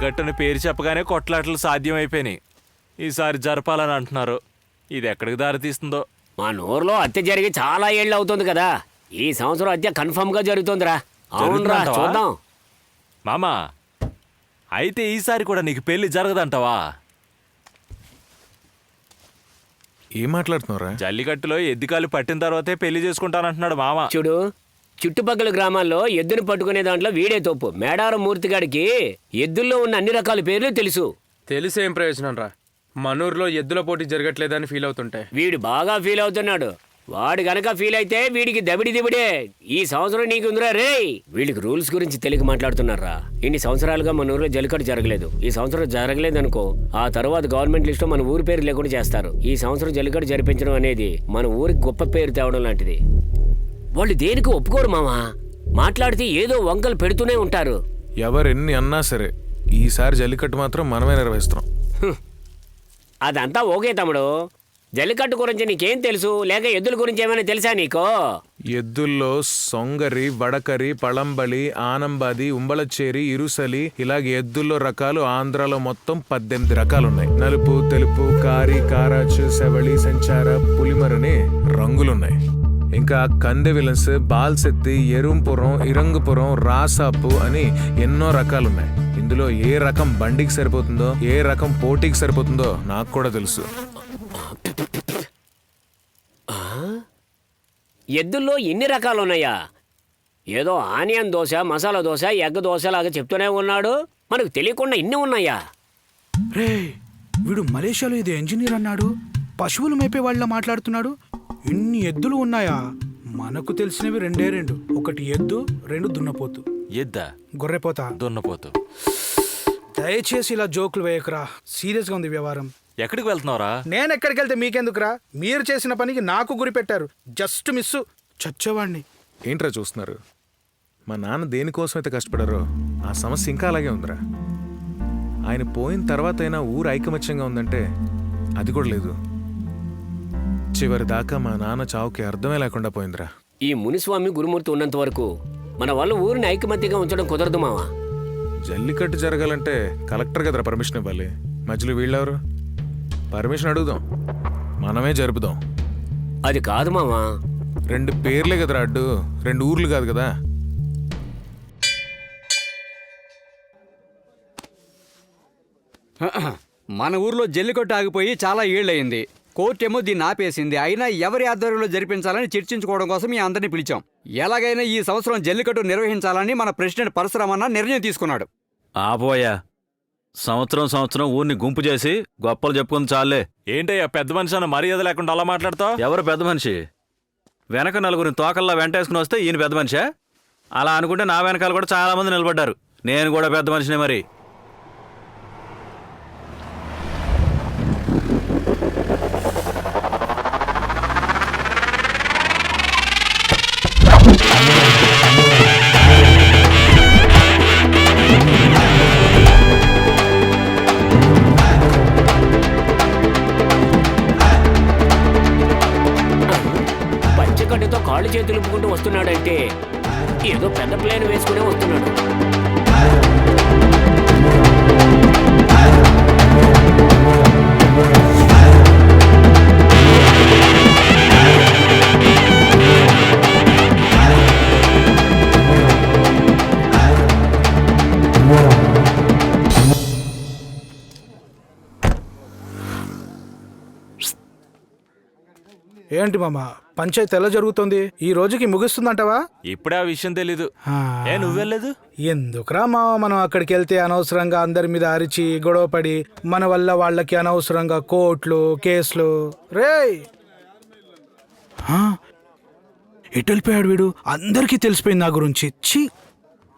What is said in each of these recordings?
జల్లికట్టుని పేరు చెప్పగానే కొట్లాటలు సాధ్యమైపోయినాయి. ఈసారి జరపాలని అంటున్నారు. ఇది ఎక్కడికి దారితీస్తుందో. మా నూరులో హత్య జరిగి చాలా ఏళ్ళు అవుతుంది కదా. ఈ సంవత్సరం హత్య కన్ఫర్మ్ గా జరుగుతుందిరా. అవునరా, చూద్దాం. మామా, అయితే ఈసారి కూడా నీకు పెళ్లి జరగదంటావా? ఏం మాట్లాడుతున్నారా? జల్లికట్టులో ఎద్దికాలు పట్టిన తర్వాతే పెళ్లి చేసుకుంటానంటున్నాడు మామ. చూడు, చుట్టుపక్కల గ్రామాల్లో ఎద్దును పట్టుకునే దాంట్లో వీడే తోపు. మేడారం మూర్తిగాడికి ఎద్దుల్లో ఉన్న అన్ని రకాల పేర్లు తెలుసు. తెలిసేం ప్రయోజనం రా, మనూరులో ఎద్దుల పోటీ జరగట్లేదని ఫీల్ అవుతుంటే. వీడు బాగా ఫీల్ అవుతున్నాడు. వాడు గనక ఫీల్ అయితే వీడికి దబిడి దిబిడే. ఈ సంవత్సరం నీకుందిరా రే. వీళ్ళకి రూల్స్ గురించి తెలియక మాట్లాడుతున్నారా. ఇన్ని సంవత్సరాలుగా మన ఊరిలో జల్లికట్టు జరగలేదు. ఈ సంవత్సరం జరగలేదనుకో, ఆ తర్వాత గవర్నమెంట్ లిస్ట్ లో మన ఊరి పేరు లేకుండా చేస్తారు. ఈ సంవత్సరం జల్లికట్టు జరిపించడం అనేది మన ఊరికి గొప్ప పేరు తేవడం లాంటిది. వాళ్ళు దేనికి ఒప్పుకోరు మామా. మాట్లాడితే ఏదో వంకలు పెడుతూనే ఉంటారు. ఎవరెన్ని అన్నా సరే ఈసారి జల్లికట్టు మాత్రం మనమే నిర్వహిస్తున్నాం. అదంతా ఓకే తమ్ముడు. జల్లికట్టు గురించి నీకేం తెలుసు? లేక ఎద్దుల గురించి ఏమైనా తెలుసా నీకో? ఎద్దుల్లో సొంగరి, వడకరి, పళంబలి, ఆనంబాది, ఉంబలచేరి, ఇరుసలి, ఇలాగే ఎద్దుల్లో రకాలు ఆంధ్రాలో మొత్తం 18 రకాలున్నాయి. నలుపు, తెలుపు, కారి, కారాచు, శవళి, సంచార, పులిమరని రంగులున్నాయి. ఇంకా కందెవిలన్స్, బాల్సెత్తి, ఎరుంపురం, ఇరంగుపురం, రాసాపు అని ఎన్నో రకాలున్నాయి. ఇందులో ఏ రకం బండికి సరిపోతుందో, ఏ రకం పోటీకి సరిపోతుందో నాకు కూడా తెలుసు. ఎద్దుల్లో ఇన్ని రకాలున్నాయా? ఏదో ఆనియన్ దోశ, మసాలా దోశ, ఎగ్ దోశ లాగా చెప్తూనే ఉన్నాడు. మనకు తెలియకుండా ఇన్ని ఉన్నాయా? రే, వీడు మలేషియాలో ఇది ఇంజనీర్ అన్నాడు. పశువులు మేపే వాళ్ళ మాట్లాడుతున్నాడు. ఇన్ని ఎద్దులు ఉన్నాయా? మనకు తెలిసినవి రెండు. ఒకటి ఎద్దు, 2 దున్నపోతు. ఎద్దా? గొర్రెపోతా, దున్నపోతు. దయచేసి ఇలా జోకులు వేయకురా. సీరియస్ గా ఉంది వ్యవహారం. ఎక్కడికి వెళ్తున్నావురా? నేను ఎక్కడికి వెళ్తే మీకెందుకురా? మీరు చేసిన పనికి నాకు గురి పెట్టారు. Just miss. చచ్చేవాడిని. ఏంట్రా చూస్తున్నారు? మా నాన్న దేనికోసం అయితే కష్టపడారో ఆ సమస్య ఇంకా అలాగే ఉందిరా. ఆయన పోయిన తర్వాత అయినా ఊరు ఐకమత్యంగా ఉందంటే అది కూడా లేదు. చివరి దాకా మా నాన్న చావుకి అర్థమే లేకుండా పోయిందిరా. ఈ మునిస్వామి గురుమూర్తి ఉన్నంత వరకు మన వల్ల ఊరిని ఐకమత్యంగా ఉంచడం కుదరదు మావా. జల్లికట్టు జరగాలంటే కలెక్టర్ కదరా పర్మిషన్ ఇవ్వాలి. మధ్యలో వీళ్ళెవరు? పర్మిషన్ అడుగుదాం, మనమే జరుపుదాం. అది కాదు మావా. 2 పేర్లే కదరా అడ్డు, 2 ఊర్లు కాదు కదా. మన ఊర్లో జల్లికట్టు ఆగిపోయి చాలా ఏళ్ళయింది. కోర్టేమో దీన్ని ఆపేసింది. అయినా ఎవరి ఆధ్వర్యంలో జరిపించాలని చర్చించుకోవడం కోసం మీ అందరినీ పిలిచాం. ఎలాగైనా ఈ సంవత్సరం జల్లికట్టు నిర్వహించాలని మన ప్రెసిడెంట్ పరశురామన్న నిర్ణయం తీసుకున్నాడు. ఆపోయా, సంవత్సరం ఊరిని గుంపు చేసి గొప్పలు చెప్పుకుని చాలే. ఏంటయ్యా పెద్ద మనిషి అన్న మర్యాద లేకుండా అలా మాట్లాడతావు? ఎవరు పెద్ద మనిషి? వెనక నలుగురిని తోకల్లా వెంటేసుకుని వస్తే ఈయన పెద్ద మనిషా? అలా అనుకుంటే నా వెనకాల కూడా చాలా మంది నిలబడ్డారు. నేను కూడా పెద్ద మనిషినే మరి. పంచకట్టుతో కాళ్ళు చేతులు ఊపుకుంటూ వస్తున్నాడంటే ఏదో పెద్ద ప్లేన్ వేసుకునే వస్తున్నాడు. ఏంటి మామ, పంచాయతీ ఎలా జరుగుతుంది? ఈ రోజుకి ముగిస్తుందంటావా? ఇప్పుడే ఆ విషయం తెలీదు. నువ్వెళ్ళలేదు ఎందుకురా మామ? మనం అక్కడికి వెళ్తే అనవసరంగా అందరి మీద అరిచి గొడవపడి మన వల్ల వాళ్ళకి అనవసరంగా కోర్టులు, కేసులు. రేయ్, ఎటు వెళ్ళిపోయాడు వీడు? అందరికీ తెలిసిపోయింది నా గురించి. ఛీ!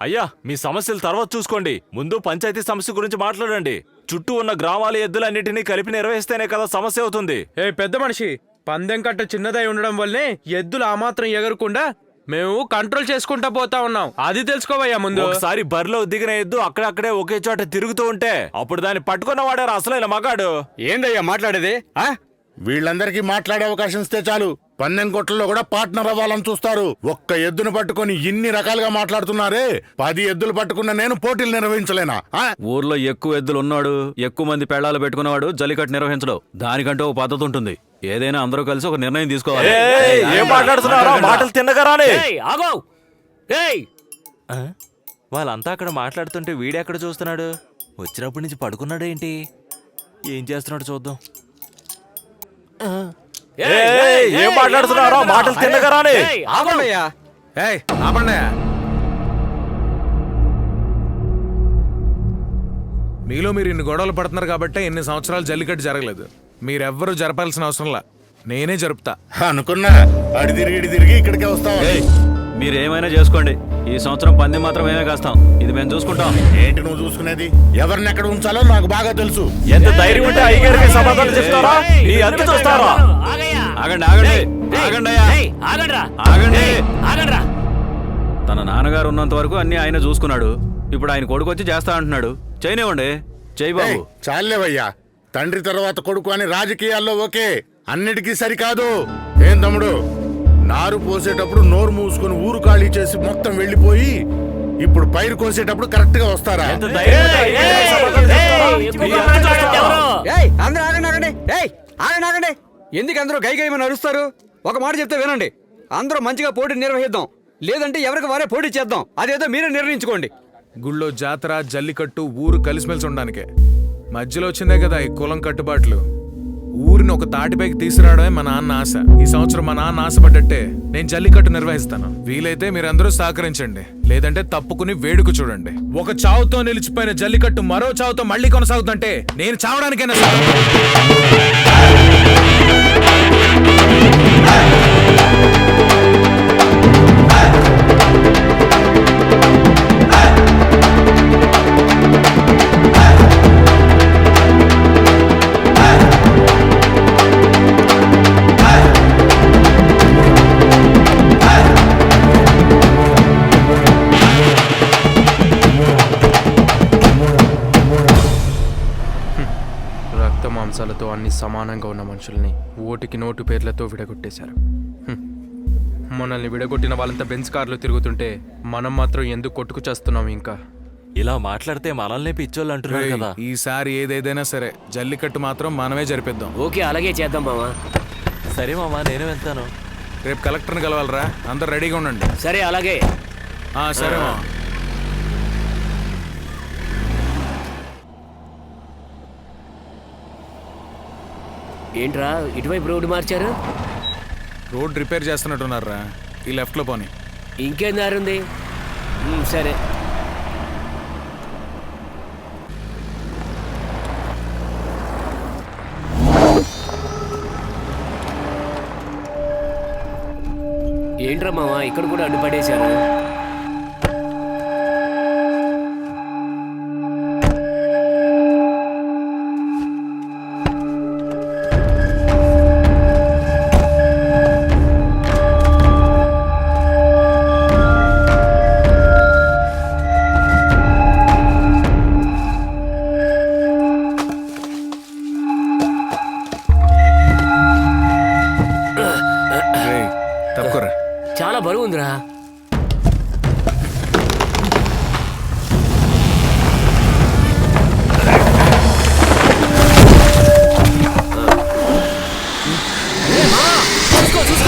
అయ్యా, మీ సమస్యలు తర్వాత చూసుకోండి. ముందు పంచాయతీ సమస్య గురించి మాట్లాడండి. చుట్టూ ఉన్న గ్రామాల ఎద్దులన్నిటినీ కలిపి నిర్వహిస్తేనే కదా సమస్య అవుతుంది. పెద్ద మనిషి, పందెం కట్ట చిన్నదై ఉండడం వల్లే ఎద్దులు ఆ మాత్రం ఎగరకుండా మేము కంట్రోల్ చేసుకుంటా పోతా ఉన్నాం. అది తెలుసుకోవయ్యా ముందు. ఒకసారి బరిలో దిగిన ఎద్దు అక్కడక్కడే ఒకే చోట తిరుగుతూ ఉంటే అప్పుడు దాన్ని పట్టుకున్న వాడారు అసలైన మగాడు. ఏందయ్యా మాట్లాడేది? వీళ్ళందరికీ మాట్లాడే అవకాశం ఇస్తే చాలు. పందెం కొట్లలో కూడా పార్ట్నర్ అవ్వాలని చూస్తారు. ఒక్క ఎద్దును పట్టుకొని ఇన్ని రకాలుగా మాట్లాడుతున్నారే. 10 ఎద్దులు పట్టుకున్న నేను పోటీలు నిర్వహించలేనా? ఊర్లో ఎక్కువ ఎద్దులు ఉన్నాడు, ఎక్కువ మంది పెళ్ళాలు పెట్టుకున్నవాడు జల్లికట్టు నిర్వహించడు. దానికంటూ ఒక పద్ధతి ఉంటుంది. ఏదైనా అందరూ కలిసి ఒక నిర్ణయం తీసుకోవాలి. ఏం మాట్లాడుతున్నారా? మాటలు తిన్నగారానే. ఏయ్, ఆగో. ఏయ్, వాళ్ళంతా అక్కడ మాట్లాడుతుంటే వీడెక్కడ చూస్తున్నాడు? వచ్చినప్పటి నుంచి పడుకున్నాడేంటి? ఏం చేస్తున్నాడు చూద్దాం. ఏం మాట్లాడుతున్నారా? మాటలు తిన్నగారానే. ఏయ్, ఆగో. ఆగండయ్యా. ఏయ్ ఆపండి. మీలో మీరు ఇన్ని గొడవలు పడుతున్నారు కాబట్టి ఇన్ని సంవత్సరాలు జల్లికట్టు జరగలేదు. మీరెవ్వరూ జరపాల్సిన అవసరంలా నేనే జరుపుతా. అనుకున్నా అడి తిరిగి ఇక్కడికే వస్తావు. ఏయ్, మీరేమైనా చేసుకోండి. ఈ సంవత్సరం పందెం మాత్రం మేమే కాస్తాం. ఇది మేము చూసుకుంటాం. ఏంటి నువ్వు చూసుకునేది? ఎవరిని ఎక్కడ ఉంచాలో నాకు బాగా తెలుసు. ఎంత ధైర్యం ఉంటే అయ్యగారికి సమాధానం చెప్తారా? నీ అంత చూస్తారా? ఆగయ్యా. ఆగండి ఆగండి ఆగండి అయ్యా. ఏయ్, ఆగండ్రా. ఆగండి. ఏయ్, ఆగండ్రా. తన నాన్నగారు ఉన్నంత వరకు అన్ని ఆయన చూసుకున్నాడు. ఇప్పుడు ఆయన కొడుకు వచ్చి చేస్తా అంటున్నాడు. చేయనివ్వండి. చేయి బాబు. ఏయ్, చాలేవయ్యా. తండ్రి తర్వాత కొడుకు అని రాజకీయాల్లో ఓకే, అన్నిటికీ సరికాదు. ఏం తమ్ముడు, నారు పోసేటప్పుడు నోరు మూసుకుని ఊరు ఖాళీ చేసి మొత్తం వెళ్ళిపోయి ఇప్పుడు పైరు కోసేటప్పుడు కరెక్ట్ గా వస్తారా? ఎంత ధైర్యం ఉంటే అయ్యగారికి సమాధానం చెప్తారా? ఎక్కువ నీ అంత మాట్లాడండి చూస్తారా? ఎవరు? ఏయ్ అందరూ ఆగండి ఆగండి. ఏయ్ ఆగండి ఆగండి. ఎందుకు అందరూ గైమని అరుస్తారు? ఒక మాట చెప్తే వినండి. అందరూ మంచిగా పోటీ నిర్వహిద్దాం. లేదంటే ఎవరికి వారే పోటీ చేద్దాం. అదేదో మీరే నిర్ణయించుకోండి. గుళ్ళో జాతర, జల్లికట్టు ఊరు కలిసిమెలిసి ఉండడానికే. మధ్యలో వచ్చిందే కదా ఈ కులం కట్టుబాట్లు. ఊరిని ఒక తాటిపైకి తీసుకురావడమే మా నాన్న ఆశ. ఈ సంవత్సరం మా నాన్న ఆశపడ్డట్టే నేను జల్లికట్టు నిర్వహిస్తాను. వీలైతే మీరందరూ సహకరించండి, లేదంటే తప్పుకుని వేడుక చూడండి. ఒక చావుతో నిలిచిపోయిన జల్లికట్టు మరో చావుతో మళ్ళీ కొనసాగుతుంటే నేను చావడానికైనా రక్త మాంసాలతో అన్ని సమానంగా ఉన్న మనుషుల్ని ఓటుకి నోటు పేర్లతో విడగొట్టేశారు. మనల్ని విడగొట్టిన వాళ్ళంతా బెంచ్ కార్లు తిరుగుతుంటే మనం మాత్రం ఎందుకు కొట్టుకు చేస్తున్నాం? ఇంకా ఇలా మాట్లాడితే మనల్ని పిచ్చోళ్ళు అంటున్నారు కదా. ఈసారి ఏదేదైనా సరే జల్లికట్టు మాత్రం మనమే జరిపిద్దాం. ఓకే, అలాగే చేద్దాం మామా. సరే మామా, నేను వెళ్తాను. రేపు కలెక్టర్ని కలవాలరా, అందరు రెడీగా ఉండండి. సరే, అలాగే. సరే మా. ఏంట్రా ఇటువైపు రోడ్డు మార్చారు? రోడ్ రిపేర్ చేస్తున్నట్టున్నారా? ఈ లెఫ్ట్లో పోనీ. ఇంకేం దారుంది? సరే. ఏంట్రా మావా, ఇక్కడ కూడా అడ్డుపడేశారు. తప్పుకోరా. చాలా బరువు ఉందిరా. చూసుకో చూసుకో.